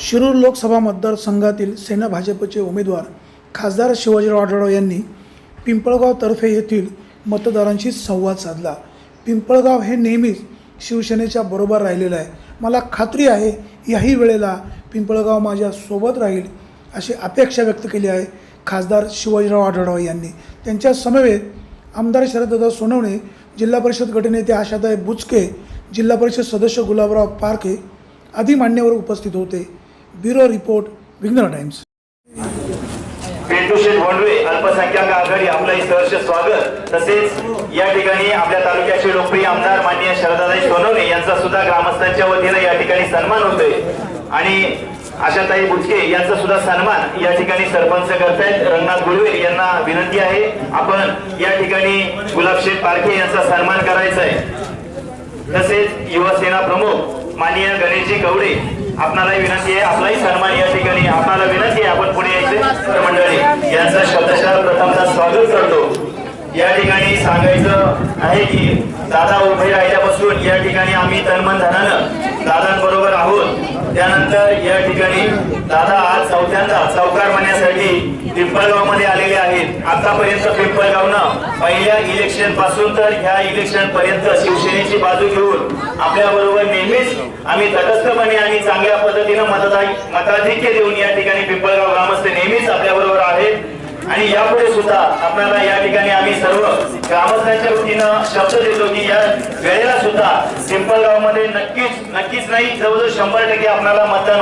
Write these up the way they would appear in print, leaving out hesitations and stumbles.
शिरूर लोकसभा मतदारसंघातील सेना भाजपचे उमेदवार खासदार शिवाजीराव आढळराव यांनी पिंपळगाव तर्फे येथील मतदारांशी संवाद साधला। पिंपळगाव हे नेहमीच शिवसेनेच्या बरोबर राहिलेलं आहे। मला खात्री आहे याही वेळेला पिंपळगाव माझ्या सोबत राहील अशी अपेक्षा व्यक्त केली आहे खासदार शिवाजीराव आढळराव यांनी। त्यांच्या समवेत आमदार शरददादा सोनवणे, जिल्हा परिषद गटनेते आशाताई बुचके, जिल्हा परिषद सदस्य गुलाबराव पारखे आदी मान्यवर उपस्थित होते। Bureau report, Vighnar Times. Pentusheth Bhondave अल्पसंख्याक आघाडी आपलं सहर्ष स्वागत। तसेच या ठिकाणी आपल्या तालुक्याचे लोकप्रिय आमदार माननीय शरददादा सोनवणे यांचा सुद्धा ग्रामस्थांच्या वतीने या ठिकाणी सन्मान होतोय आणि आशाताई बुचके यांचा सुद्धा सन्मान या ठिकाणी सरपंच करतायत। रंगनाथ गुळवे यांना विनंती आहे आपण या ठिकाणी गुलाबशेठ पारखे यांचा सन्मान करायचा आहे। तसेच युवासेना प्रमुख माननीय गणेशजी कवडे आपणालाही विनंती आहे, आपलाही सन्मान या ठिकाणी आपणाला विनंती आहे आपण पुढे यायचे। मंडळी यांचा शब्दशः प्रथमतः स्वागत करतो। या ठिकाणी सांगायचं आहे की दादा उभे राहिल्यापासून या ठिकाणी आम्ही तनमन धनानं दादांबरोबर आहोत। त्यानंतर या ठिकाणी दादा आज चौथ्यांदा चौकार मानण्यासाठी पिंपळगाव मध्ये आलेले आहेत। आतापर्यंत पिंपळगावनं पहिल्या इलेक्शन पासून तर ह्या इलेक्शन पर्यंत शिवसेनेची बाजू घेऊन आपल्या बरोबर नेहमीच आम्ही तटस्थपणे आणि चांगल्या पद्धतीने मताधिक्य देऊन या ठिकाणी पिंपळगाव ग्रामस्थ नेहमीच आपल्या बरोबर आहेत आणि यापुढे सुद्धा आपल्याला या ठिकाणी आम्ही सर्व ग्रामस्थांच्या वतीनं शब्द देतो की या वेळेला सुद्धा पिंपळगाव मध्ये नक्कीच नाही जवळजवळ 100% आपल्याला मतदान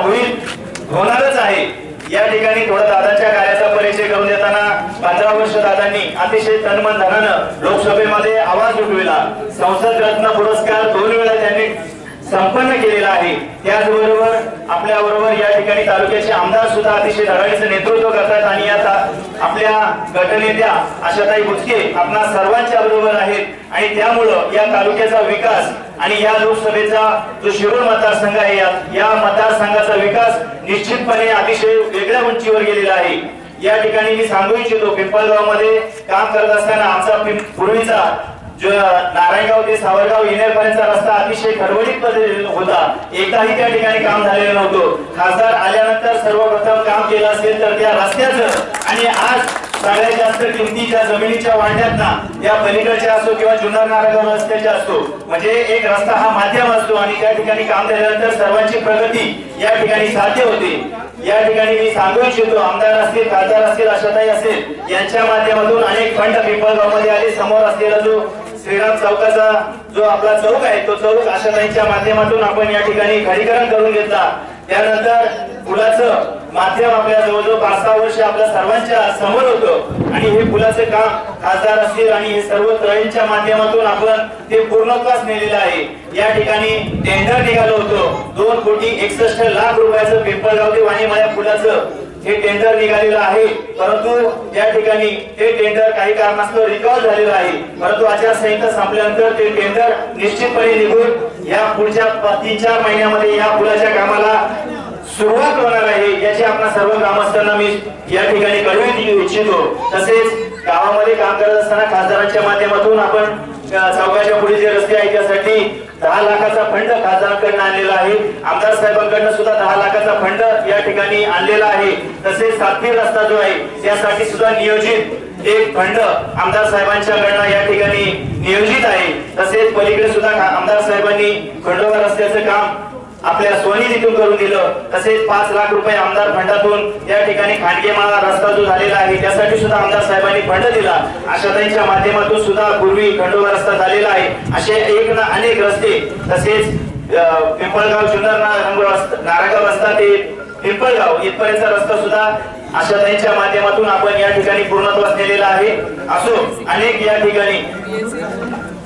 होणारच आहे। या ठिकाणी थोडा दादांच्या कार्याचा परिचय करून देताना 15 वर्ष दादांनी अतिशय तनमन धनानं लोकसभेमध्ये आवाज उठविला। संसद रत्न पुरस्कार 2 वेळा त्यांनी संपन्न केलेला आहे। त्याचबरोबर आपल्या बरोबर या ठिकाणी तालुक्याचे आमदार सुद्धा अतिशय धडाडीचं नेतृत्व करतात आणि आता आपल्या गटनेत्या आशाताई बुचके आपणा सर्वांच्या बरोबर आहेत आणि त्यामुळं या तालुक्याचा विकास आणि या लोकसभेचा जो शिरूर मतदारसंघ आहे या मतदारसंघाचा विकास निश्चितपणे अतिशय वेगळ्या उंचीवर गेलेला आहे। या ठिकाणी मी सांगू इच्छितो पिंपळगाव मध्ये काम करत असताना आमचा पूर्वीचा जो नारायणगाव ते सावरगाव येण्यापर्यंतचा रस्ता अतिशय खडबडीत होता, एकदाही त्या ठिकाणी काम झालेलं नव्हतं। खासदार आल्यानंतर सर्वप्रथम काम केलं असेल तर त्या रस्त्याचं आणि आज सगळ्यात जास्त किमतीच्या जमिनीच्या वाढण्यात या पलीकडच्या असो किंवा जुन्नर नारायणगाव रस्त्याच्या असतो म्हणजे एक रस्ता हा माध्यम असतो आणि त्या ठिकाणी काम झाल्यानंतर सर्वांची प्रगती या ठिकाणी साध्य होते। या ठिकाणी मी सांगू इच्छितो आमदार असतील, खासदार असतील, आशाताई असेल यांच्या माध्यमातून अनेक फंड पिंपळगाव मध्ये आले। समोर असलेला जो श्रीराम चौकाचा जो आपला चौक आहे तो चौक आशाताईंच्या माध्यमातून आपण या ठिकाणी खडीकरण करून घेतला। त्यानंतर पुलाचं माध्यम आपल्या जवळजवळ 5-6 वर्ष आपल्या सर्वांच्या समोर होतं आणि हे पुलाचं काम खासदार असतील आणि हे सर्व तळींच्या माध्यमातून आपण ते पूर्णत्वास नेलेलं आहे। या ठिकाणी टेंडर निघालं होतं 2,61,00,000 रुपयाचं पिंपळगाव ते वाणीमाया पुलाचं हे टेंडर निघालेलं आहे, परंतु या ठिकाणी हे टेंडर काही कारणास्तव रिकॉल झालेलं आहे। परंतु आचारसंहिता संपल्यानंतर ते टेंडर निश्चितपणे निघून या पुढच्या 3-4 महिन्यामध्ये या पुलाच्या कामाला सुरुवात होणार आहे याची आपण सर्व ग्रामस्थांना मी या ठिकाणी कळवू इच्छितो। तसेच गावामध्ये काम करत असताना खासदारांच्या माध्यमातून आपण चौकाच्या पुढे जे रस्ते आहेत त्यासाठी 10 लाखाचा फंड खासदारांकडून आणलेला आहे। आमदार साहेबांकडून सुद्धा 10 लाखाचा फंड या ठिकाणी आणलेला आहे। तसेच सातवी रस्ता जो आहे त्यासाठी सुद्धा नियोजित एक फंड आमदार साहेबांच्याकडून या ठिकाणी नियोजित आहे। तसेच पलीकडे सुद्धा आमदार साहेबांनी खंडोबा रस्त्याचं काम आपल्या स्वनिधीतून करून दिलं। तसेच 5 लाख रुपये आमदार फंडातून या ठिकाणी खांडगेमाळा रस्ता जो झालेला आहे त्यासाठी सुद्धा आमदार साहेबांनी फंड दिला। आशाताईंच्या माध्यमातून सुद्धा पूर्वी खंडोबा रस्ता झालेला आहे। असे एक ना अनेक रस्ते तसेच पिंपळगाव जुन्नर नारायणगाव रस्ता ते पिंपळगाव इथपर्यंतचा रस्ता सुद्धा आशाताईंच्या माध्यमातून आपण या ठिकाणी पूर्णत्वास नेलेला आहे। असो अनेक या ठिकाणी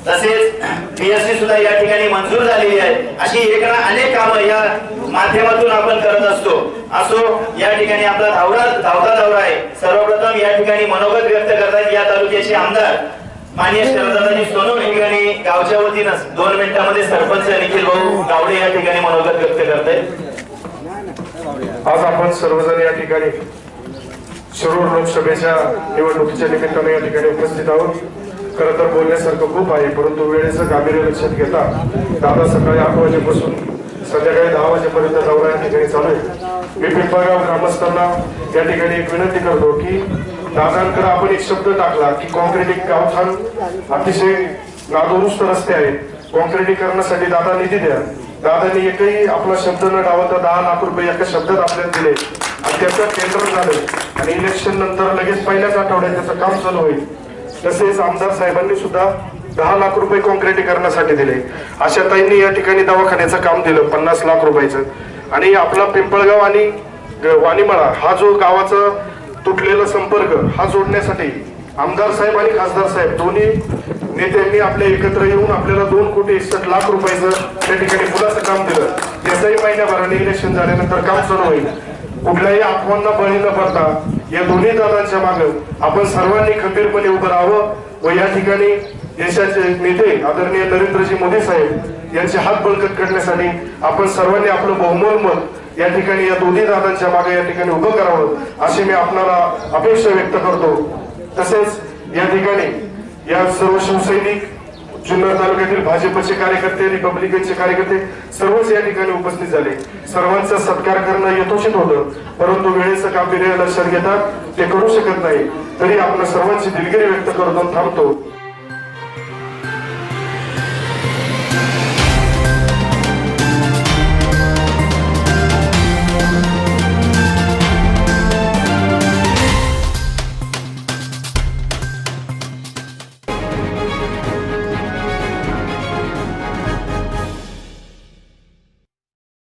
तसेच पीएससी सुद्धा या ठिकाणी मंजूर झालेली आहे। अशी एक ना अनेक कामं या माध्यमातून आपण करत असतो। असो या ठिकाणी आपला धावता दौरा आहे। सर्वप्रथम या ठिकाणी मनोगत व्यक्त करतात या तालुक्याचे आमदार माननीय शरददादा सोनवणे आणि गावच्या वतीनं 2 मिनिटांमध्ये सरपंच निखिल भाऊ गावडे या ठिकाणी मनोगत व्यक्त करतायत। आज आपण सर्वजण या ठिकाणी शिरूर लोकसभेच्या निवडणुकीच्या निमित्ताने या ठिकाणी उपस्थित आहोत। खरं तर बोलण्यासारखं खूप आहे, परंतु वेळेचं गांभीर्य लक्षात घेता दादा सकाळी 8 वाजेपासून संध्याकाळी 10 वाजेपर्यंत दौरा या ठिकाणी चालू आहे। मी पिंपळगाव ग्रामस्थांना या ठिकाणी एक विनंती करतो की दादांकडे आपण एक शब्द टाकला की कॉन्क्रिटिंग गावठाण अतिशय नादुरुस्त रस्ते आहेत, कॉन्क्रिटीकरणासाठी दादा निधी द्या. दादांनी एकही आपला शब्द न डावता 10 लाख रुपये एका शब्दात आपल्याला दिले आणि त्याचं टेंडर झालं आणि इलेक्शन नंतर लगेच पहिल्याच आठवड्यात त्याचं काम चालू होईल. तसेच आमदार साहेबांनी सुद्धा 10 लाख रुपये कॉन्क्रिटीकरणासाठी दिले. आशाताईंनी या ठिकाणी दवाखान्याचं काम दिलं 50 लाख रुपयाचं. आणि आपला पिंपळगाव आणि वाणीमळा हा जो गावाचा तुटलेला संपर्क हा जोडण्यासाठी आमदार साहेब आणि खासदार साहेब दोन्ही नेत्यांनी आपल्या एकत्र येऊन आपल्याला 2,61,00,000 रुपयाचं त्या ठिकाणी पुलाचं काम दिलं. त्याचंही महिन्याभराने इलेक्शन झाल्यानंतर काम सुरू होईल. कुठल्याही अफवांना बळी न पडता या दोन्ही दादांच्या मागे आपण सर्वांनी खंबीरपणे उभं राहावं व या ठिकाणी देशाचे नेते आदरणीय नरेंद्रजी मोदी साहेब यांचे हात बळकट करण्यासाठी आपण सर्वांनी आपलं बहुमोल मत या ठिकाणी या दोन्ही दादांच्या मागे या ठिकाणी उभं करावं अशी मी आपणाला अपेक्षा व्यक्त करतो. तसेच या ठिकाणी या सर्व शिवसैनिक, जुन्नर तालुक्यातील भाजपचे कार्यकर्ते, रिपब्लिकनचे कार्यकर्ते सर्वच या ठिकाणी उपस्थित झाले. सर्वांचा सत्कार करणं यथोचित होतं, परंतु वेळेचं गांभीर्य लक्षात घेतात ते करू शकत नाही. तरी आपण सर्वांची दिलगिरी व्यक्त करतो थांबतो.